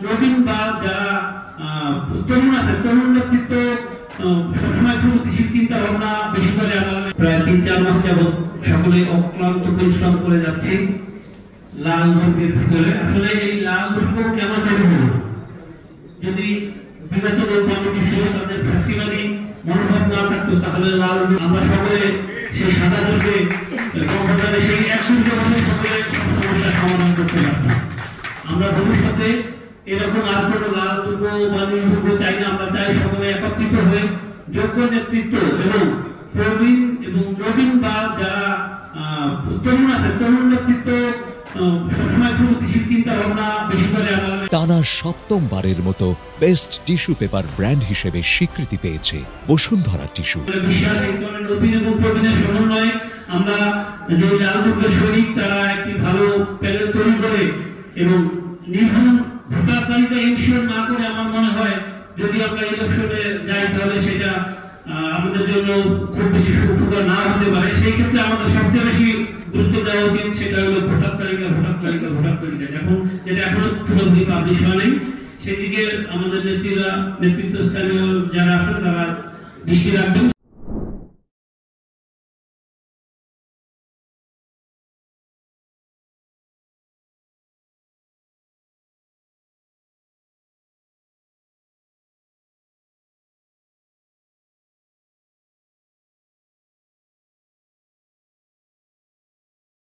নবীন বা যারা তরুণ আছে, তরুণ নেতৃত্ব সবসময় প্রগতিশীল চিন্তা ভাবনা বেশি করে। আমার প্রায় ৩-৪ মাস যাবৎ সকলে অক্লান্ত পরিশ্রম করে যাচ্ছি লাল দুর্গের ভিতরে। আসলে এই লাল দুর্গ কেন তৈরি হলো? যদি বিগত কমিটি ছিল তাদের ফ্যাসিবাদী মনোভাব না থাকতো তাহলে লাল আমরা সকলে সেই সাদা দুর্গে কক্সবাজারে সেই ১ বছর সকলে সমস্যার সমাধান করতে পারতাম। আমরা ভবিষ্যতে এরকম আর কোনো লাল দুর্গ বা নীল দুর্গ চাই না। আমরা চাই সকলে একত্রিত হয়ে যোগ্য নেতৃত্ব এবং প্রবীণ এবং নবীন বা যারা তরুণ আছে, তরুণ নেতৃত্ব সবসময় প্রগতিশীল চিন্তা ভাবনা বেশি করে। টানা ৭ম-বারের মতো বেস্ট টিস্যু পেপার ব্র্যান্ড হিসেবে স্বীকৃতি পেয়েছে বসুন্ধরা টিস্যু। বিশ্বাস এই ধরনের নবীন এবং প্রবীণের সমন্বয়ে আমরা যে লাল দুর্গের সৈনিক তারা একটি ভালো প্যানেল তৈরি করে এবং নির্ভুল ভোটার তালিকা ইনশিওর না করে আমার মনে হয় যদি আমরা ইলেকশনে যাই তাহলে সেটা আমাদের জন্য খুব বেশি সুখকর না হতে পারে। সেই ক্ষেত্রে আমাদের সবচেয়ে বেশি গুরুত্ব দেওয়া উচিত সেটা হলো ভোটার তালিকা। এখন যেটা এখনো পুরোপুরি পাবলিশ হয় নাই, সেদিকে আমাদের নেতৃত্বস্থানীয় যারা আছেন তারা দৃষ্টি রাখবেন।